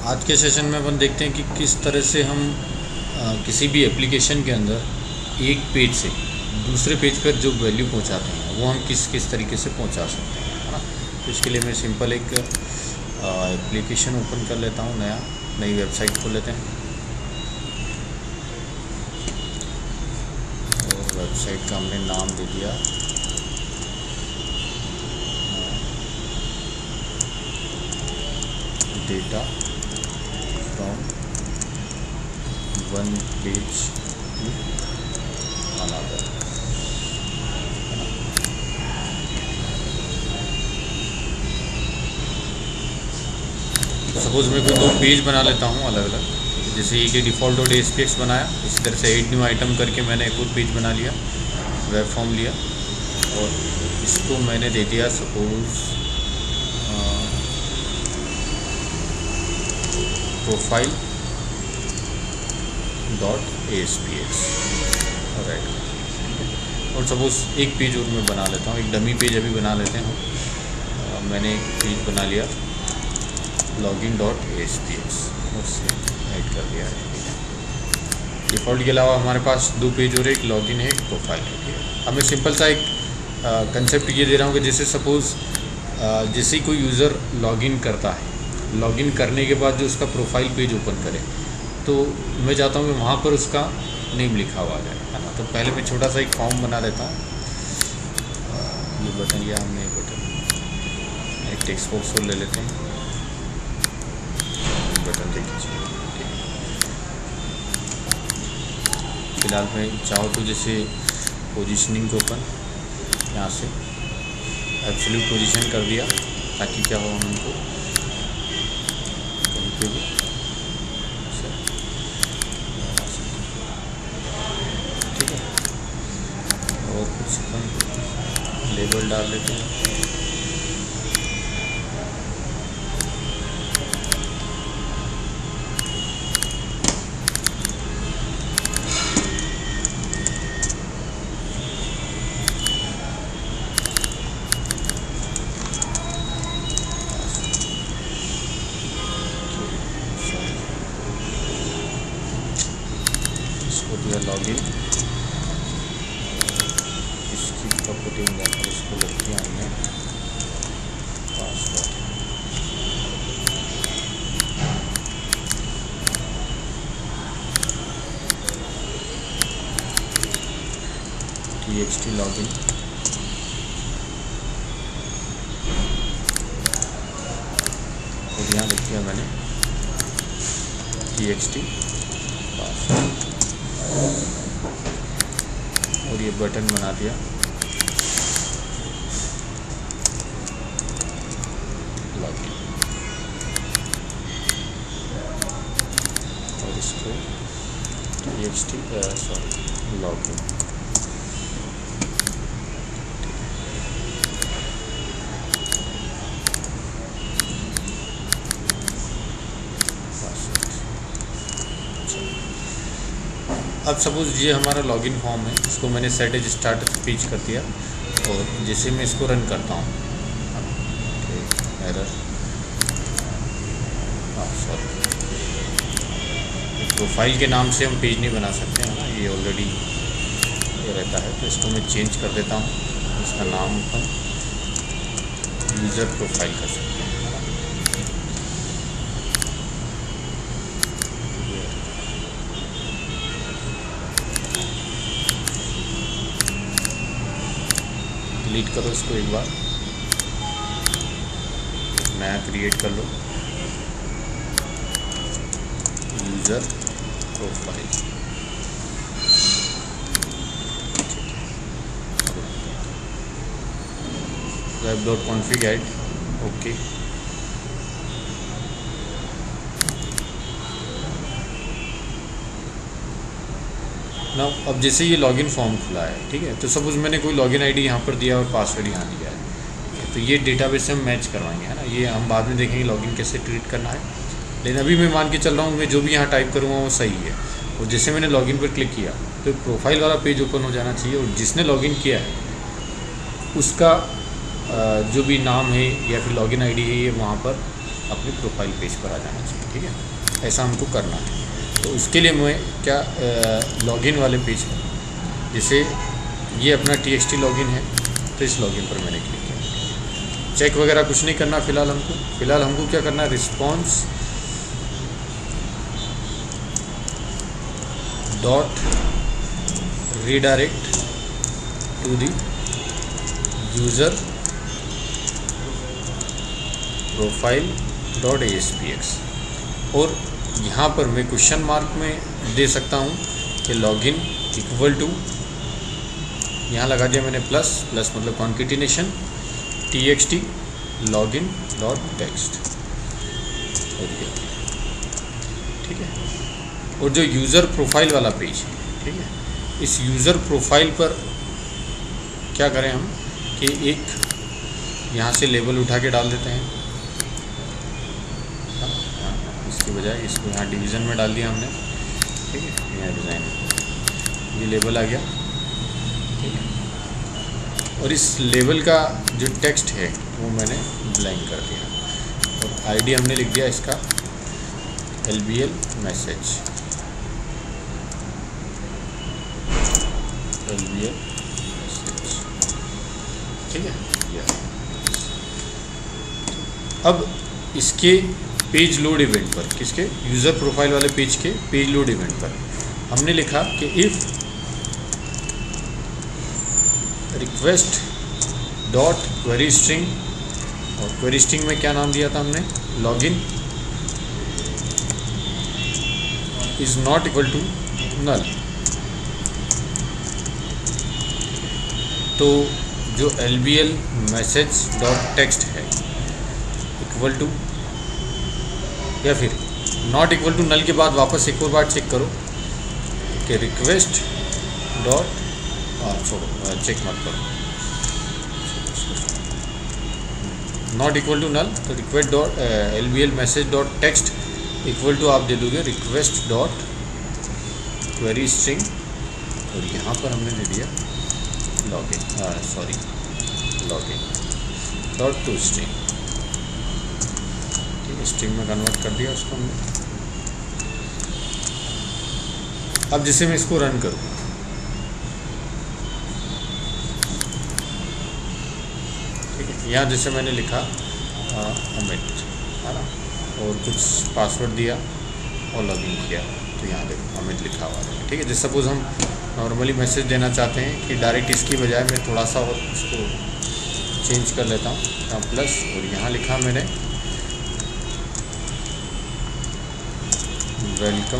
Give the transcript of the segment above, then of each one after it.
आज के सेशन में अपन देखते हैं कि किस तरह से हम किसी भी एप्लीकेशन के अंदर एक पेज से दूसरे पेज पर जो वैल्यू पहुंचाते हैं वो हम किस तरीके से पहुंचा सकते हैं, है ना। तो इसके लिए मैं सिंपल एक एप्लीकेशन ओपन कर लेता हूं, नई वेबसाइट खोल लेते हैं और वेबसाइट का हमने नाम दे दिया data from one page to another. Suppose मैं कोई 2 पेज बना लेता हूँ अलग अलग, जैसे ये डिफ़ॉल्ट डॉट ASPX बनाया, इसी तरह से ऐड न्यू आइटम करके मैंने एक और पेज बना लिया, वेब फॉर्म लिया और इसको मैंने दे दिया suppose profile dot ASPX right. और सपोज एक पेज और मैं बना लेता हूँ, एक डमी पेज अभी बना लेते हैं। मैंने एक पेज बना लिया लॉगिन डॉट ASPX और से ऐड कर दिया है। डिफ़ॉल्ट के अलावा हमारे पास 2 पेज और एक लॉगिन है, एक प्रोफाइल है। अब मैं सिंपल सा एक कंसेप्ट ये दे रहा हूँ कि जैसे सपोज़ जैसे ही कोई यूज़र लॉगिन करता है, लॉगिन करने के बाद जो उसका प्रोफाइल पेज ओपन करे तो मैं चाहता हूँ कि वहाँ पर उसका नेम लिखा हुआ जाए, है ना। तो पहले मैं छोटा सा एक फॉर्म बना लेता हूँ। ये बटन लिया हमने, एक बटन, एक टेक्स्ट बॉक्स और ले लेते हैं, बटन देखिए। फिलहाल मैं चाहूँ तो जैसे पोजीशनिंग को ओपन यहाँ से एब्सोल्यूट पोजीशन कर दिया ताकि क्या हो, हम उनको कहीं पे भी ठीक है। और कुछ अपन लेबल डाल लेते हैं। दिया लॉगिन, इसकी प्रॉपर्टी में जाकर इसको लिख दिया हमने पासवर्ड। TXT लॉगिन और यहाँ लिख दिया मैंने TXT पासवर्ड और ये बटन बना दिया लॉगिन और इसको TXT लॉगिन। अब सपोज ये हमारा लॉगिन फॉर्म है, इसको मैंने सेट एज स्टार्ट पेज कर दिया और जैसे मैं इसको रन करता हूँ, एरर सॉरी, प्रोफाइल के नाम से हम पेज नहीं बना सकते हैं ना, ये ऑलरेडी ये रहता है। तो इसको मैं चेंज कर देता हूँ, इसका नाम अपन यूज़र प्रोफाइल कर सकते हैं। डिलीट करो इसको एक बार, नया क्रिएट कर लो user profile. web.config add okay. ना अब जैसे ये लॉगिन फॉर्म खुला है, ठीक है, तो सपोज मैंने कोई लॉगिन आईडी यहाँ पर दिया और पासवर्ड यहाँ दिया है, तो ये डेटाबेस से हम मैच करवाएंगे, है ना। ये हम बाद में देखेंगे लॉगिन कैसे ट्रीट करना है, लेकिन अभी मैं मान के चल रहा हूँ मैं जो भी यहाँ टाइप करूँगा वो सही है। और जैसे मैंने लॉगिन पर क्लिक किया तो प्रोफाइल वाला पेज ओपन हो जाना चाहिए और जिसने लॉगिन किया है उसका जो भी नाम है या फिर लॉगिन आईडी है ये वहाँ पर अपनी प्रोफाइल पेज पर आ जाना चाहिए। ठीक है, ऐसा हमको करना है। तो उसके लिए मैं क्या लॉगिन वाले पेज पर, जैसे ये अपना TXT लॉगिन है, तो इस लॉगिन पर मैंने क्लिक किया। चेक वगैरह कुछ नहीं करना फ़िलहाल हमको क्या करना है, response dot redirect to the user profile dot ASPX, और यहाँ पर मैं क्वेश्चन मार्क में दे सकता हूँ कि लॉगिन इक्वल टू, यहाँ लगा दिया मैंने प्लस मतलब concatenation TXT login dot text, ठीक है। और जो यूज़र प्रोफाइल वाला पेज है, ठीक है, इस यूज़र प्रोफाइल पर क्या करें हम कि एक यहाँ से लेबल उठा के डाल देते हैं, इसकी बजाय इसको यहाँ डिवीज़न में डाल दिया हमने। ठीक है, यहाँ डिज़ाइन, ये लेबल आ गया। ठीक है, और इस लेबल का जो टेक्स्ट है वो मैंने ब्लैंक कर दिया, और ID हमने लिख दिया इसका LBL मैसेज, ठीक है। अब इसके पेज लोड इवेंट पर, किसके, यूज़र प्रोफाइल वाले पेज के पेज लोड इवेंट पर हमने लिखा कि if request dot query string, और क्वेरी स्ट्रिंग में क्या नाम दिया था हमने, login is not equal to null, तो जो LBL मैसेज डॉट टेक्स्ट है इक्वल टू, या फिर नॉट इक्वल टू नल के बाद वापस एक और बार चेक करो कि रिक्वेस्ट डॉट, छोड़ो चेक मत करो, नॉट इक्वल टू नल, तो request dot LBL message dot text equal to आप दे दोगे रिक्वेस्ट डॉट क्वेरी स्ट्रिंग, और यहाँ पर हमने दे दिया लॉगिन डॉट टू स्ट्रिंग। ठीक है, स्ट्रिंग में कन्वर्ट कर दिया उसको हमने। अब जैसे मैं इसको रन करूँ, ठीक है, यहाँ जैसे मैंने लिखा अमित, है ना, और कुछ पासवर्ड दिया और लॉगिन किया, तो यहाँ देखो अमित लिखा हुआ है। ठीक है, जैसे सपोज़ हम नॉर्मली मैसेज देना चाहते हैं कि डायरेक्ट इसकी बजाय मैं थोड़ा सा और इसको चेंज कर लेता हूँ, यहाँ प्लस, और यहाँ लिखा मैंने वेलकम।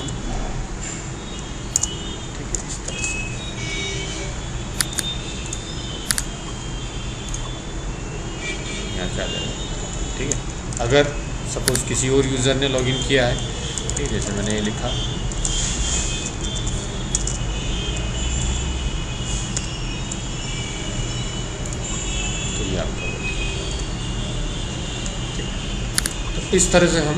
ठीक है, इस तरह से यहाँ से आ जाएगा। ठीक है, अगर सपोज़ किसी और यूज़र ने लॉगिन किया है, ठीक है, जैसे मैंने ये लिखा, तो इस तरह से हम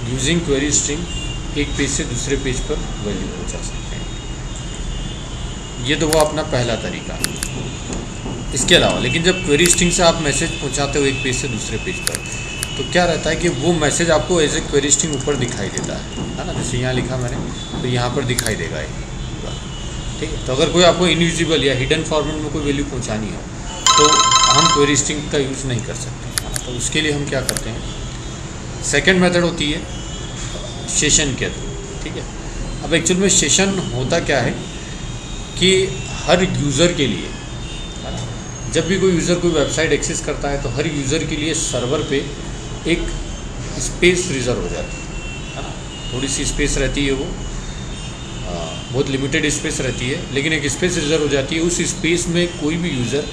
यूजिंग क्वेरी स्ट्रिंग एक पेज से दूसरे पेज पर वैल्यू पहुंचा सकते हैं। ये तो वो अपना पहला तरीका है। इसके अलावा लेकिन जब क्वेरी स्ट्रिंग से आप मैसेज पहुंचाते हो एक पेज से दूसरे पेज पर, तो क्या रहता है कि वो मैसेज आपको एज ए क्वेरी स्ट्रिंग ऊपर दिखाई देता है ना, जैसे यहाँ लिखा मैंने, तो यहाँ पर दिखाई देगा ये। ठीक है, तो अगर कोई आपको इनविजिबल या हिडन फॉर्मेट में कोई वैल्यू पहुँचानी हो तो हम क्वेरी स्ट्रिंग का यूज़ नहीं कर सकते। तो उसके लिए हम क्या करते हैं, सेकंड मेथड होती है सेशन के थ्रू। ठीक है, अब एक्चुअल में सेशन होता क्या है कि हर यूज़र के लिए, जब भी कोई यूज़र कोई वेबसाइट एक्सेस करता है तो हर यूज़र के लिए सर्वर पे एक स्पेस रिज़र्व हो जाती है ना, थोड़ी सी स्पेस रहती है, वो बहुत लिमिटेड स्पेस रहती है, लेकिन एक स्पेस रिज़र्व हो जाती है। उस स्पेस में कोई भी यूज़र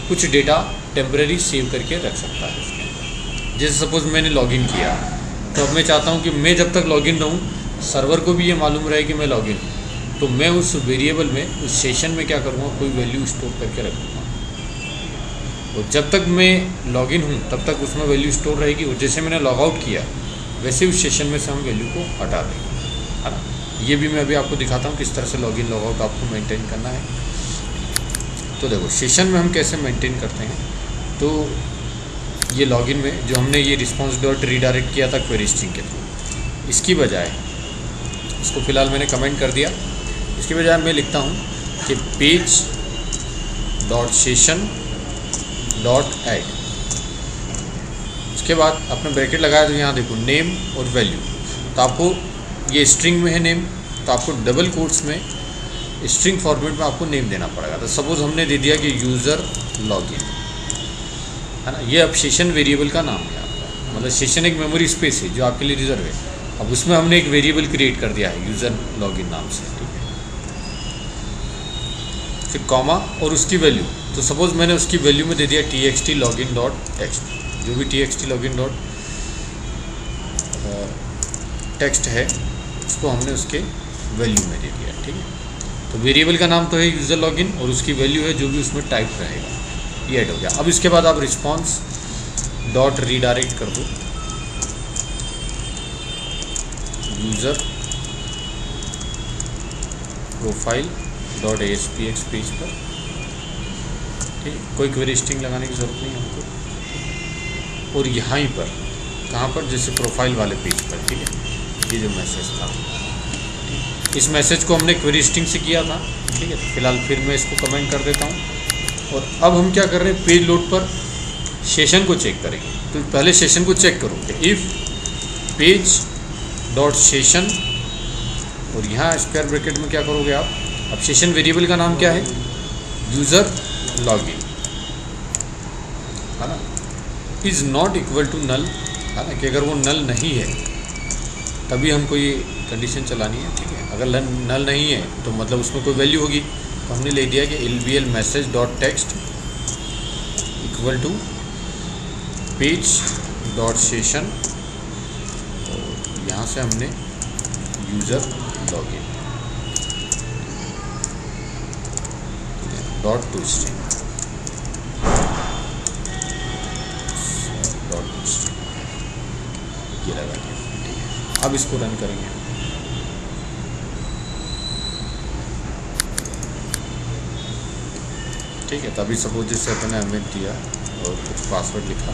कुछ डेटा टेम्परेरी सेव करके रख सकता है उसके अंदर। जैसे सपोज़ मैंने लॉगिन किया, तो अब मैं चाहता हूँ कि मैं जब तक लॉगिन रहूँ, सर्वर को भी ये मालूम रहे कि मैं लॉगिन हूँ, तो मैं उस वेरिएबल में, उस सेशन में क्या करूँगा, कोई वैल्यू स्टोर करके रखूँगा, और जब तक मैं लॉगिन हूँ तब तक उसमें वैल्यू स्टोर रहेगी, और जैसे मैंने लॉगआउट किया वैसे उस सेशन में से हम वैल्यू को हटा देंगे, है ना। ये भी मैं अभी आपको दिखाता हूँ किस तरह से लॉगिन लॉगआउट आपको मेंटेन करना है। तो देखो सेशन में हम कैसे मेंटेन करते हैं, तो ये लॉगिन में जो हमने ये रिस्पॉन्स डॉट रीडायरेक्ट किया था क्वेरी स्ट्रिंग के थ्रू, इसकी बजाय इसको फ़िलहाल मैंने कमेंट कर दिया, इसकी बजाय मैं लिखता हूँ कि page dot session dot add. उसके बाद आपने ब्रैकेट लगाया तो यहाँ देखो नेम और वैल्यू, तो आपको ये स्ट्रिंग में है नेम, तो आपको डबल कोट्स में स्ट्रिंग फॉर्मेट में आपको नेम देना पड़ेगा। तो सपोज़ हमने दे दिया कि यूज़र लॉगिन, है ना, ये अब सेशन वेरिएबल का नाम है आपका, मतलब सेशन एक मेमोरी स्पेस है जो आपके लिए रिजर्व है। अब उसमें हमने एक वेरिएबल क्रिएट कर दिया है यूज़र लॉगिन नाम से, ठीक है। फिर कॉमा और उसकी वैल्यू, तो सपोज़ मैंने उसकी वैल्यू में दे दिया txt login डॉट टेक्स्ट, जो भी txt login डॉट टेक्स्ट है उसको हमने उसके वैल्यू में दे दिया, ठीक है। तो वेरिएबल का नाम तो है यूज़र लॉगिन और उसकी वैल्यू है जो भी उसमें टाइप रहेगा, ये ऐड हो गया। अब इसके बाद आप रिस्पॉन्स डॉट रीडायरेक्ट कर दो user profile dot ASPX page पर, ठीक, कोई क्वेरी स्ट्रिंग लगाने की ज़रूरत नहीं हमको। और यहाँ ही पर कहाँ पर, जैसे प्रोफाइल वाले पेज पर, ठीक है, ये जो मैसेज था, इस मैसेज को हमने क्वेरी स्ट्रिंग से किया था, ठीक है। फिलहाल फिर मैं इसको कमेंट कर देता हूँ। और अब हम क्या कर रहे हैं, पेज लोड पर सेशन को चेक करेंगे। तो पहले सेशन को चेक करोगे, इफ़ पेज डॉट सेशन, और यहाँ स्क्वायर ब्रैकेट में क्या करोगे आप, अब सेशन वेरिएबल का नाम क्या है, यूज़र लॉगिन, है ना, is not equal to null, है ना, कि अगर वो नल नहीं है तभी हमको ये कंडीशन चलानी है, ठीक है। अगर नल नहीं है तो मतलब उसमें कोई वैल्यू होगी, तो हमने ले दिया कि LBL message dot text equal to page dot session, और यहाँ से हमने user login dot to string ये लगा दिया, ठीक है। अब इसको रन करेंगे, ठीक है। तभी सपोज जैसे अपने अमित दिया और कुछ पासवर्ड लिखा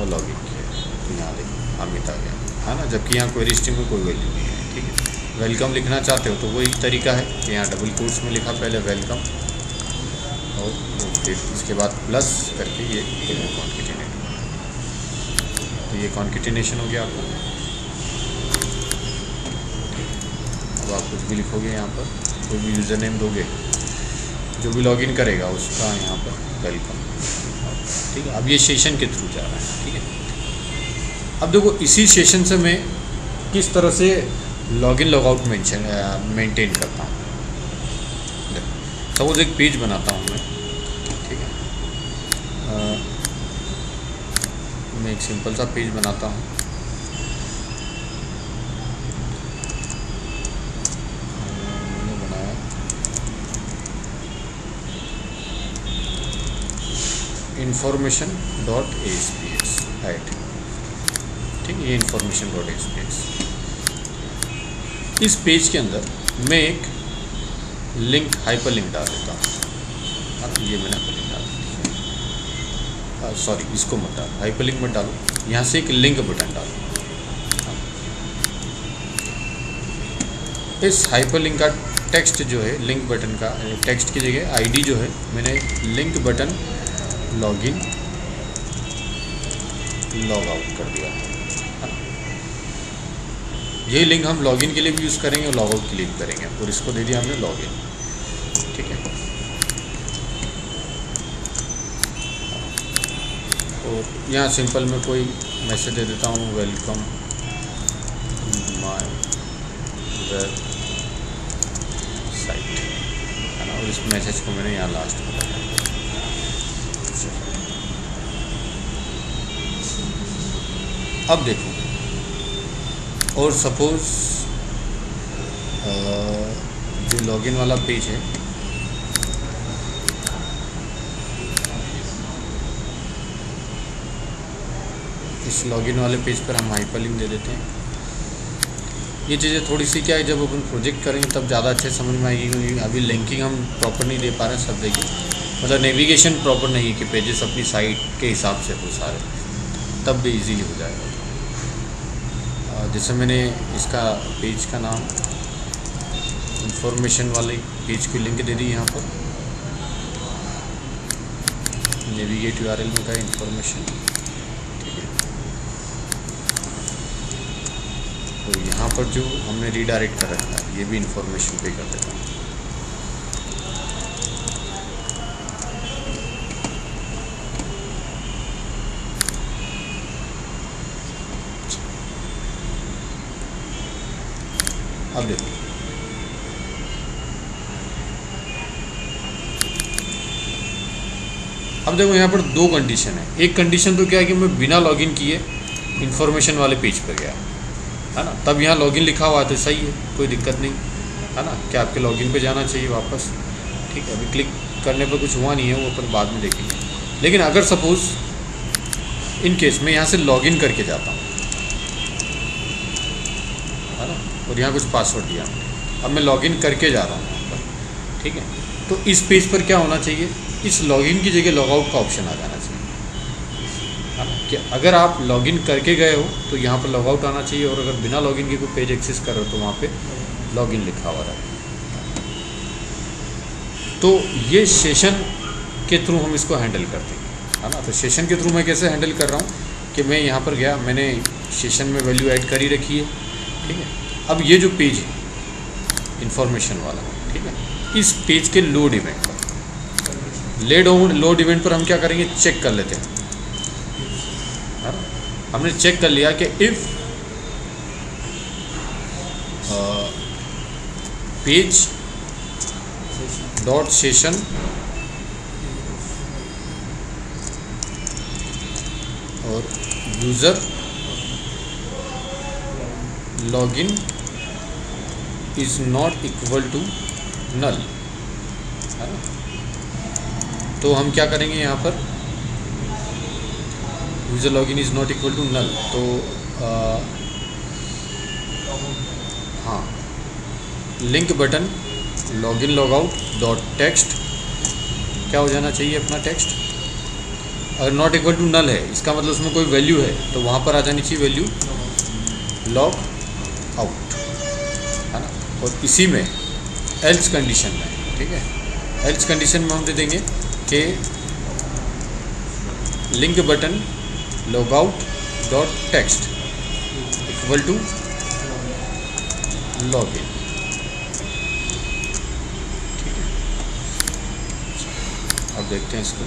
और लॉगिन किया, तो यहाँ देखो अमित आ गया, है ना, जबकि यहाँ क्वेरी स्ट्रिंग में कोई वैल्यू नहीं है, ठीक है। वेलकम लिखना चाहते हो तो वही तरीका है कि यहाँ डबल कोट्स में लिखा पहले वेलकम, और फिर इसके बाद प्लस करके ये कॉन्केटिनेट, तो ये कॉन्केटिनेशन हो गया आपका। अब आप कुछ भी लिखोगे यहाँ पर, कोई भी यूज़र नेम दोगे, जो भी लॉगिन करेगा उसका यहाँ पर वेलकम, ठीक है। अब ये सेशन के थ्रू जा रहा है, ठीक है। अब देखो इसी सेशन से मैं किस तरह से लॉगिन लॉगआउट मेंटेन करता हूँ। सपोज एक पेज बनाता हूँ मैं, ठीक है, मैं एक सिंपल सा पेज बनाता हूँ, मैंने बनाया इंफॉर्मेशन डॉट ASPX ऐड, ठीक है, ये इंफॉर्मेशन डॉट ASPX। इस पेज के अंदर मैं एक लिंक हाइपर लिंक डाल देता हूँ, ये मैंने हाइपर लिंक डाल दिया, सॉरी इसको मत डालो, हाइपर लिंक मत डालो, यहाँ से एक लिंक बटन डालो। इस हाइपर लिंक का टेक्स्ट जो है, लिंक बटन का टेक्स्ट की जगह ID जो है मैंने link button login log out कर दिया। यही लिंक हम लॉगिन के लिए भी यूज़ करेंगे और लॉग आउट के लिए भी करेंगे, और इसको दे दिया हमने लॉगिन, ठीक है। और यहाँ सिंपल में कोई मैसेज दे देता हूँ, वेलकम माय वेब साइट, है ना, और इस मैसेज को मैंने यहाँ लास्ट में लगाया। अब देखो, और सपोज़ जो लॉगिन वाला पेज है, इस लॉगिन वाले पेज पर हम हाइपरलिंक दे देते हैं। ये चीज़ें थोड़ी सी क्या है, जब अपन प्रोजेक्ट करेंगे तब ज़्यादा अच्छे समझ में आएगी, क्योंकि अभी लिंकिंग हम प्रॉपर नहीं दे पा रहे हैं, सब देखिए मतलब नेविगेशन प्रॉपर नहीं है कि पेजेस अपनी साइट के हिसाब से हो सारे, तब भी इजीली हो जाएगा। जैसे मैंने इसका पेज का नाम इंफॉर्मेशन वाले पेज की लिंक दे दी यहाँ पर, नेविगेट यूआरएल में था इंफॉर्मेशन, ठीक है। तो यहाँ पर जो हमने रीडायरेक्ट कर रखा है ये भी इंफॉर्मेशन पे कर देता हूँ। अब देखो, यहाँ पर दो कंडीशन है। एक कंडीशन तो क्या है कि मैं बिना लॉगिन किए इंफॉर्मेशन वाले पेज पर गया, है ना, तब यहाँ लॉगिन लिखा हुआ है तो सही है, कोई दिक्कत नहीं, है ना, कि आपके लॉगिन पे जाना चाहिए वापस, ठीक है। अभी क्लिक करने पर कुछ हुआ नहीं है, वो अपन बाद में देखेंगे। लेकिन अगर सपोज़ इन केस मैं यहाँ से लॉगिन करके जाता हूँ, है ना, और यहाँ कुछ पासवर्ड दिया हमने, अब मैं लॉगिन करके जा रहा हूँ यहाँ पर, ठीक है। तो इस पेज पर क्या होना चाहिए, इस लॉगिन की जगह लॉगआउट का ऑप्शन आ जाना चाहिए, है ना, कि अगर आप लॉगिन करके गए हो तो यहाँ पर लॉगआउट आना चाहिए, और अगर बिना लॉगिन के कोई पेज एक्सेस कर रहे हो तो वहाँ पे लॉगिन लिखा हुआ है। तो ये सेशन के थ्रू हम इसको हैंडल करते हैं, है ना। तो सेशन के थ्रू मैं कैसे हैंडल कर रहा हूँ कि मैं यहाँ पर गया, मैंने सेशन में वैल्यू ऐड कर ही रखी है, ठीक है। अब ये जो पेज है इंफॉर्मेशन वाला, ठीक है, इस पेज के लोड इवेंट पर, लोड इवेंट पर हम क्या करेंगे, चेक कर लेते हैं, है ना। हमने चेक कर लिया कि इफ़ पेज डॉट सेशन और user login is not equal to null, है ना। तो हम क्या करेंगे यहाँ पर, user login is not equal to null, तो हाँ, link button login logout dot text क्या हो जाना चाहिए अपना टेक्स्ट। अगर नॉट इक्वल टू नल है, इसका मतलब उसमें कोई वैल्यू है, तो वहाँ पर आ जानी चाहिए वैल्यू लॉग आउट, है ना। और इसी में एल्स कंडीशन में, ठीक है, एल्स कंडीशन में हम दे देंगे कि link button logout dot text equal to login, ठीक है। अब देखते हैं इसको,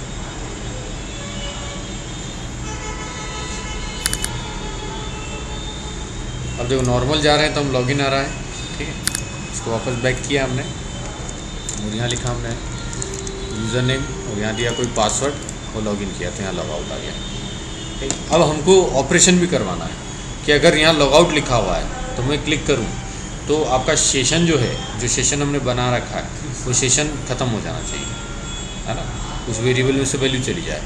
अब देखो नॉर्मल जा रहे हैं तो हम लॉगिन आ रहा है, ठीक है। इसको वापस बैक किया हमने, और यहाँ लिखा हमने यूज़र नेम, और यहाँ दिया कोई पासवर्ड और लॉगिन किया, तो यहाँ लॉगआउट आ गया, ठीक। अब हमको ऑपरेशन भी करवाना है कि अगर यहाँ लॉगआउट लिखा हुआ है तो मैं क्लिक करूँ तो आपका सेशन जो है, जो सेशन हमने बना रखा है, वो सेशन ख़त्म हो जाना चाहिए, है ना, उस वेरिएबल में से वैल्यू चली जाए।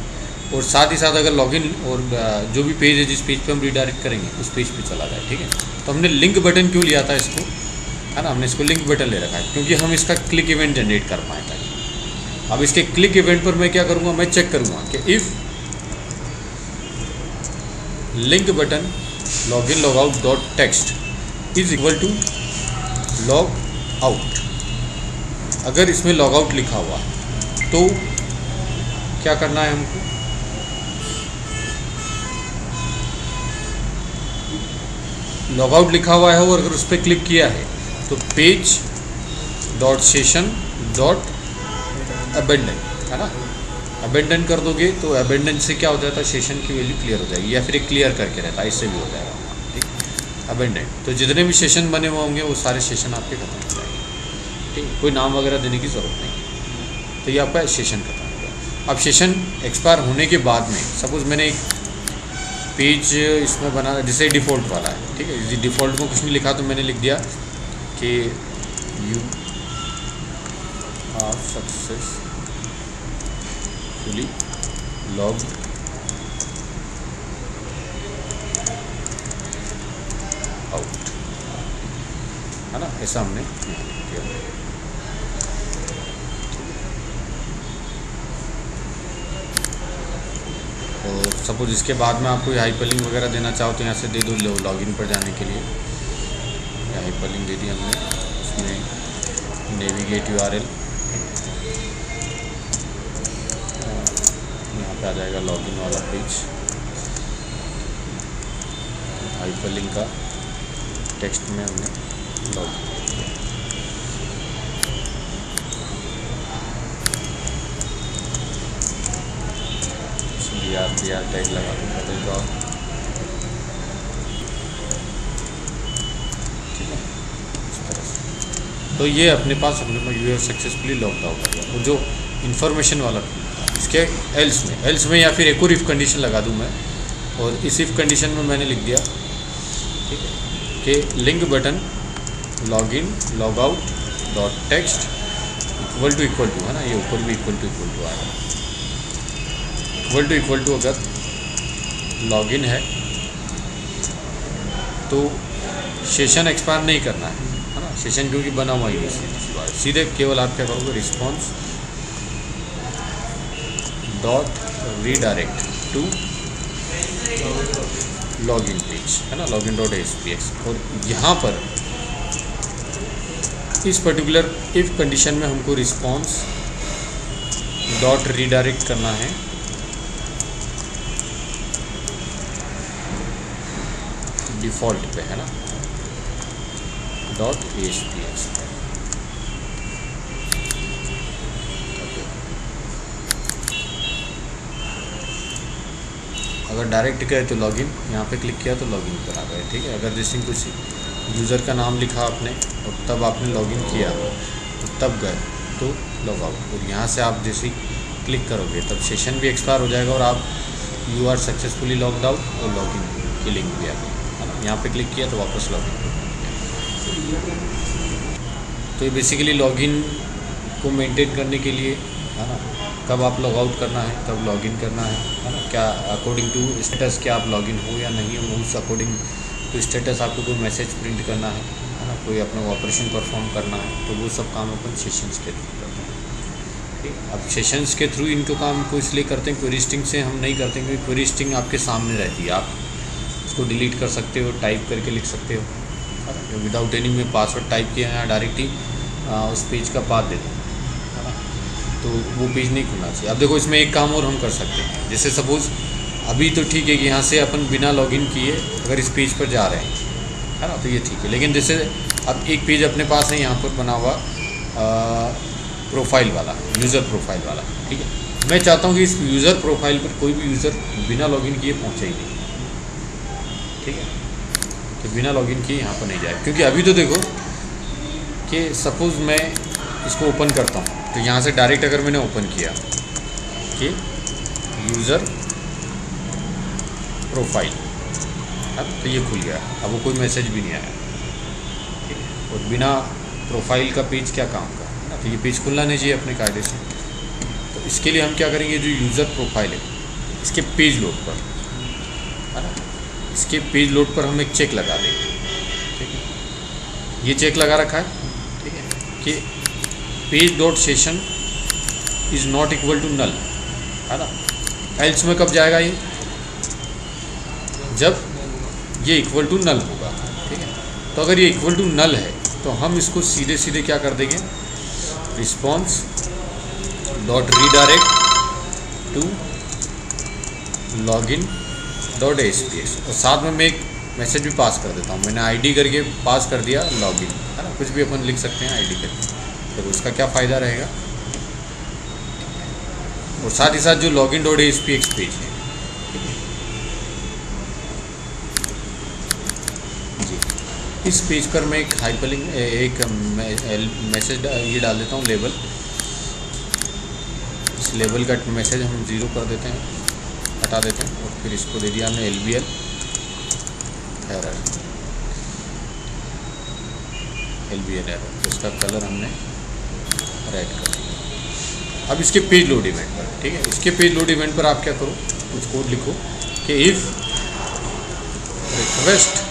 और साथ ही साथ अगर लॉगिन और जो भी पेज है, जिस पेज पे हम रिडायरेक्ट करेंगे उस पेज पे चला जाए, ठीक है। तो हमने लिंक बटन क्यों लिया था इसको, है ना, हमने इसको लिंक बटन ले रखा है क्योंकि हम इसका क्लिक इवेंट जनरेट कर पाएँ ताकि। अब इसके क्लिक इवेंट पर मैं क्या करूँगा, मैं चेक करूँगा कि if link button login logout dot text is equal to log out, अगर इसमें लॉग आउट लिखा हुआ तो क्या करना है हमको, लॉग आउट लिखा हुआ है और अगर उस पर क्लिक किया है तो page dot session dot abandon, है ना, अबेंडन कर दोगे तो अबेंडन से क्या हो जाता है, सेशन की वैल्यू क्लियर हो जाएगी, या फिर एक क्लियर करके रहता है, इससे भी हो जाएगा, ठीक। अबेंडन, तो जितने भी सेशन बने हुए होंगे वो सारे सेशन आपके खत्म हो जाएंगे, ठीक, कोई नाम वगैरह देने की ज़रूरत नहीं, तो ये आपका सेशन खत्म हो गया। अब सेशन एक्सपायर होने के बाद में सपोज़ मैंने एक पेज इसमें बना, जैसे डिफ़ॉल्ट वाला है, ठीक है, डिफ़ॉल्ट में कुछ नहीं लिखा तो मैंने लिख दिया कि you are successfully logged out, है ना, ऐसा हमने किया। सपोज इसके बाद में आप कोई हाइपरलिंक वगैरह देना चाहो तो यहाँ से दे दो लॉगिन पर जाने के लिए। हाइपरलिंक दे दी हमने, उसमें नेविगेट URL, यहाँ पे आ जाएगा लॉगिन वाला पेज। हाइपरलिंक का टेक्स्ट में हमने लॉगिन BR टैग लगा के पहले तो आप, ठीक है, इस तरह से। तो ये अपने पास you have successfully logged out आ गया। वो जो इन्फॉर्मेशन वाला इसके एल्स में या फिर एक और इफ़ कंडीशन लगा दूँ मैं, और इस इफ़ कंडीशन में मैंने लिख दिया, ठीक है, कि link button login logout dot text equal to है ना, ये ऊपर भी इक्वल टू आएगा। इक्वल टू अगर लॉगिन है तो सेशन एक्सपायर नहीं करना है ना, सेशन क्योंकि बना हुआ ही नहीं, सीधे केवल आप क्या करोगे, response dot redirect to login page है ना, लॉगिन डॉट ASPX। और यहाँ पर इस पर्टिकुलर इफ कंडीशन में हमको रिस्पॉन्स डॉट रीडायरेक्ट करना है डिफ़ॉल्ट पे है ना, डॉट ASPX। अगर डायरेक्ट कहे तो लॉगिन, यहाँ पे क्लिक किया तो लॉगिन पर आ गए, ठीक है। अगर जैसे कुछ यूज़र का नाम लिखा आपने और तब आपने लॉगिन किया तो तब गए तो लॉग आउट, और यहाँ से आप जैसे क्लिक करोगे तब सेशन भी एक्सपायर हो जाएगा और आप you are successfully logged out और लॉगिन की लिंक भी आ गई है ना। यहाँ पे क्लिक किया तो वापस लॉगिन। तो ये बेसिकली लॉगिन को मेंटेन करने के लिए है ना, कब आप लॉग आउट करना है कब लॉगिन करना है ना, क्या अकॉर्डिंग टू स्टेटस क्या आप लॉगिन हो या नहीं हो, उस अकॉर्डिंग टू स्टेटस आपको कोई मैसेज प्रिंट करना है ना, कोई अपना ऑपरेशन परफॉर्म करना है, तो वो सब काम अपन सेशंस के थ्रू करते हैं, ठीक। अब सेशंस के थ्रू इनको काम को इसलिए करते हैं, क्वेरी स्ट्रिंग से हम नहीं करते क्योंकि क्वेरी स्ट्रिंग आपके सामने रहती है, आप उसको डिलीट कर सकते हो, टाइप करके लिख सकते हो विदाउट एनी में पासवर्ड टाइप किया है, डायरेक्ट ही उस पेज का पाथ दे दो है ना, तो वो पेज नहीं खुलना चाहिए। अब देखो इसमें एक काम और हम कर सकते हैं, जैसे सपोज़ अभी तो ठीक है कि यहाँ से अपन बिना लॉगिन किए अगर इस पेज पर जा रहे हैं है ना, तो ये ठीक है। लेकिन जैसे अब एक पेज अपने पास है यहाँ पर बना हुआ प्रोफाइल वाला, यूज़र प्रोफाइल वाला, ठीक है। मैं चाहता हूँ कि इस यूज़र प्रोफाइल पर कोई भी यूज़र बिना लॉगिन किए पहुँचे ही नहीं, ठीक है, तो बिना लॉगिन किए यहाँ पर नहीं जाए। क्योंकि अभी तो देखो कि सपोज़ मैं इसको ओपन करता हूँ तो यहाँ से डायरेक्ट अगर मैंने ओपन किया कि यूज़र प्रोफाइल, अब तो ये खुल गया, अब वो कोई मैसेज भी नहीं आया, ठीक है। और बिना प्रोफाइल का पेज क्या काम का है ना, तो ये पेज खुलना नहीं चाहिए अपने कायदे से। तो इसके लिए हम क्या करेंगे, जो यूज़र प्रोफाइल है इसके पेज लोड पर है ना, इसके पेज लोड पर हम एक चेक लगा देंगे, ठीक है। ये चेक लगा रखा है, ठीक है, कि page dot session is not equal to null है ना। एल्स में कब जाएगा ये, जब ये इक्वल टू नल होगा, ठीक है। तो अगर ये इक्वल टू नल है तो हम इसको सीधे सीधे क्या कर देंगे, response dot redirect to login dot ASPX, और साथ में मैं एक मैसेज भी पास कर देता हूँ, मैंने ID करके पास कर दिया लॉगिन है ना, कुछ भी अपन लिख सकते हैं ID करके, तो उसका क्या फ़ायदा रहेगा। और साथ ही साथ जो लॉगिन डॉट ASPX पेज है जी, इस पेज पर मैं एक हाइपरलिंक एक मैसेज ये डाल देता हूँ, लेबल, इस लेबल का मैसेज हम 0 कर देते हैं, हटा देते हैं, और फिर इसको दे दिया हमने LBL एरर, तो इसका कलर हमने रेड कर दिया। अब इसके पेज लोड इवेंट पर, ठीक है, इसके पेज लोड इवेंट पर आप क्या करो, कुछ कोड लिखो कि if request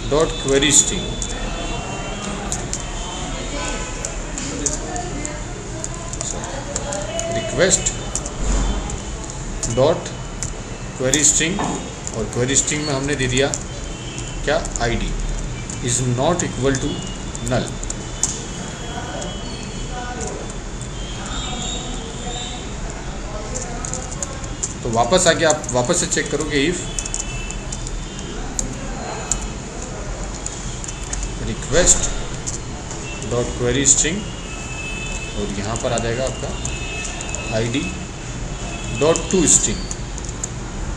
dot query string request dot query string, और क्वेरी स्ट्रिंग में हमने दे दिया क्या, ID is not equal to null. तो वापस आके आप वापस से चेक करोगे if request dot query string, और यहाँ पर आ जाएगा आपका ID dot to string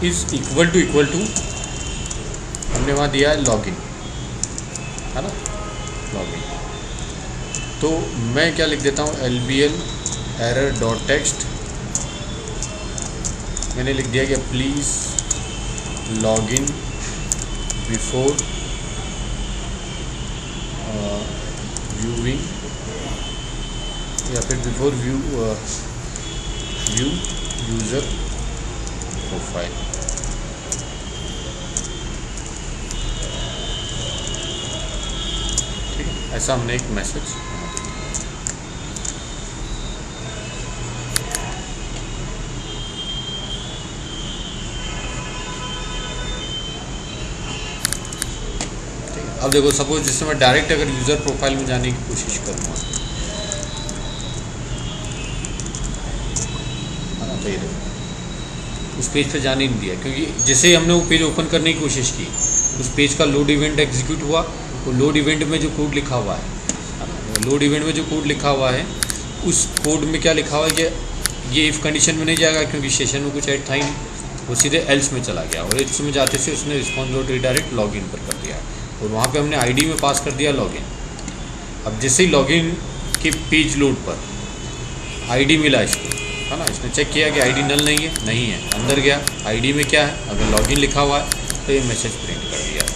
is equal to हमने वहाँ दिया है लॉगिन, है ना, लॉगिन। तो मैं क्या लिख देता हूँ, LBL एरर डॉट टेक्स्ट, मैंने लिख दिया कि प्लीज़ लॉगिन बिफोर व्यूइंग, या फिर बिफोर व्यू यूज़र प्रोफाइल। ठीक है, ऐसा हमने एक मैसेज। अब देखो सपोज जिससे मैं डायरेक्ट अगर यूज़र प्रोफाइल में जाने की कोशिश करूँगा, तो ये देखो उस पेज पे जाने नहीं दिया, क्योंकि जैसे ही हमने वो पेज ओपन करने की कोशिश की, उस पेज का लोड इवेंट एग्जीक्यूट हुआ। वो लोड इवेंट में जो कोड लिखा हुआ है, लोड इवेंट में जो कोड लिखा हुआ है, उस कोड में क्या लिखा हुआ है कि ये इफ़ कंडीशन में नहीं जाएगा, क्योंकि सेशन में कुछ ऐड था ही नहीं, वो सीधे एल्स में चला गया, और एल्स में जाते से उसने रिस्पॉन्स डॉट रीडायरेक्ट लॉगिन पर कर दिया, और वहाँ पे हमने आईडी में पास कर दिया लॉगिन। अब जैसे ही लॉगिन के पेज लोड पर आईडी मिला इसको, है ना, इसने चेक किया कि आईडी नल नहीं है, अंदर गया, आईडी में क्या है, अगर लॉगिन लिखा हुआ है तो ये मैसेज प्रिंट कर दिया।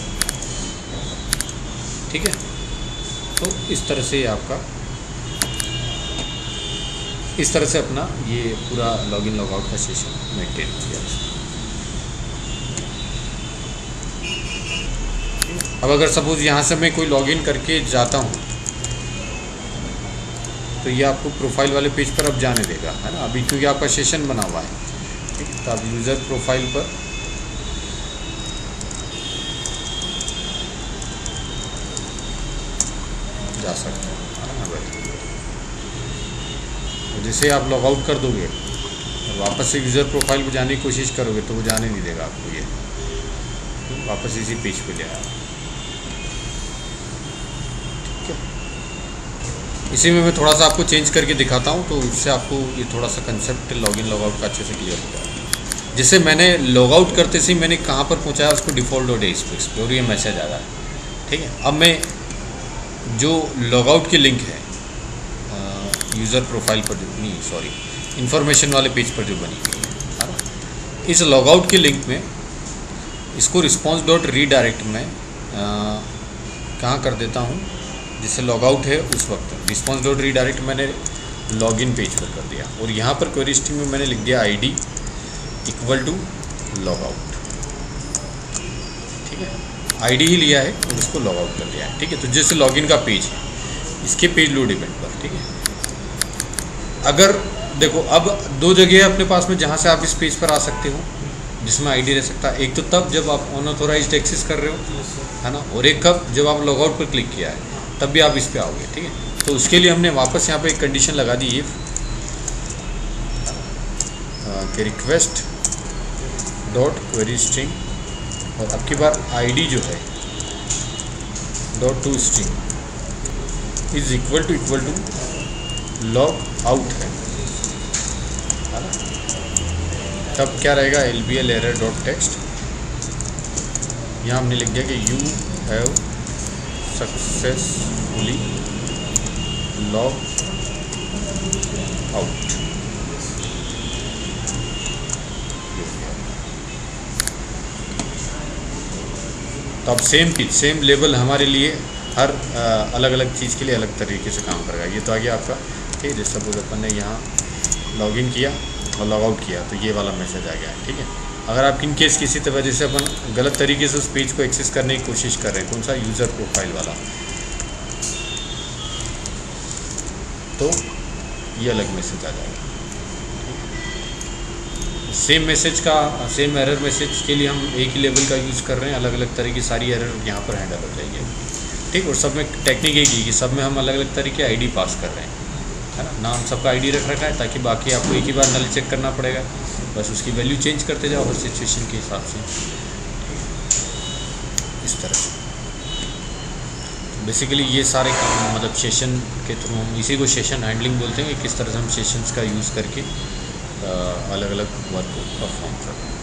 ठीक है, तो इस तरह से आपका, इस तरह से अपना ये पूरा लॉगिन लॉगआउट का सेशन मेंटेन किया। अब अगर सपोज यहाँ से मैं कोई लॉगिन करके जाता हूँ, तो ये आपको प्रोफाइल वाले पेज पर अब जाने देगा, है ना, अभी क्योंकि आपका सेशन बना हुआ है। ठीक है, तो आप यूज़र प्रोफाइल पर जा सकते हैं, है ना भाई। तो जैसे आप लॉग आउट कर दोगे, वापस से यूज़र प्रोफाइल पर जाने की कोशिश करोगे, तो वो जाने नहीं देगा आपको, ये वापस इसी पेज पे ले आया। इसी में मैं थोड़ा सा आपको चेंज करके दिखाता हूँ, तो उससे आपको ये थोड़ा सा कंसेप्ट लॉगिन लॉगआउट का अच्छे से क्लियर हो जाएगा। जैसे मैंने लॉगआउट करते से मैंने कहाँ पर पहुँचाया, उसको डिफ़ॉल्ट डॉट एएसपीएक्स पे, और ये मैसेज आ रहा है। ठीक है, अब मैं जो लॉगआउट की लिंक है यूज़र प्रोफाइल पर जो नहीं, सॉरी, इन्फॉर्मेशन वाले पेज पर जो बनी हुई है ना, इस लॉगआउट की लिंक में इसको रिस्पॉन्स डॉट रीडायरेक्ट में कहाँ कर देता हूँ, जिससे लॉगआउट है उस वक्त रिस्पॉन्स डॉट रीडायरेक्ट मैंने लॉगिन पेज पर कर दिया, और यहाँ पर क्वेरी स्ट्रिंग में मैंने लिख दिया आईडी इक्वल टू लॉगआउट। ठीक है, आईडी ही लिया है और उसको लॉगआउट कर दिया है। ठीक है, तो जैसे लॉगिन का पेज है, इसके पेज लोड इवेंट पर। ठीक है, अगर देखो अब दो जगह है अपने पास में जहाँ से आप इस पेज पर आ सकते हो, जिसमें आईडी रह सकता है। एक तो तब जब आप अनऑथोराइज्ड एक्सेस कर रहे हो, है ना, और एक कब जब आप लॉगआउट पर क्लिक किया है, तब भी आप इस पे आओगे। ठीक है, तो उसके लिए हमने वापस यहाँ पे एक कंडीशन लगा दी, इफ के रिक्वेस्ट डॉट क्वेरी स्ट्रिंग, और अब की बार आईडी जो है dot to string is equal to log out है ना। तब क्या रहेगा, LBL एरर डॉट टेक्स्ट, यहाँ हमने लिख दिया कि you have successfully log out. तो अब सेम लेबल हमारे लिए हर अलग अलग चीज़ के लिए अलग तरीके से काम करेगा। ये तो आ गया आपका। ठीक है, जैसे सपोज अपन ने यहाँ लॉगिन किया और लॉग आउट किया, तो ये वाला मैसेज आ गया है। ठीक है, अगर आप इन केस किसी वजह से अपन गलत तरीके से उस पेज को एक्सेस करने की कोशिश कर रहे हैं, कौन सा, यूज़र प्रोफाइल वाला, तो ये अलग मैसेज आ जाएगा। सेम मैसेज का, सेम एरर मैसेज के लिए हम एक ही लेवल का यूज़ कर रहे हैं, अलग अलग तरह की सारी एरर यहाँ पर हैंडल हो जाएगी। ठीक, और सब में टेक्निक एक ही कि सब में हम अलग अलग तरह के आईडी पास कर रहे हैं, है ना। नाम सबका आईडी रख रखा है ताकि बाकी आपको एक ही बार नल चेक करना पड़ेगा, बस उसकी वैल्यू चेंज करते जाओ हर सिचुएशन के हिसाब से, इस तरह से। बेसिकली ये सारे काम मतलब सेशन के थ्रू, हम इसी को सेशन हैंडलिंग बोलते हैं कि किस तरह से हम सेशंस का यूज़ करके अलग अलग वर्क को परफॉर्म करते हैं।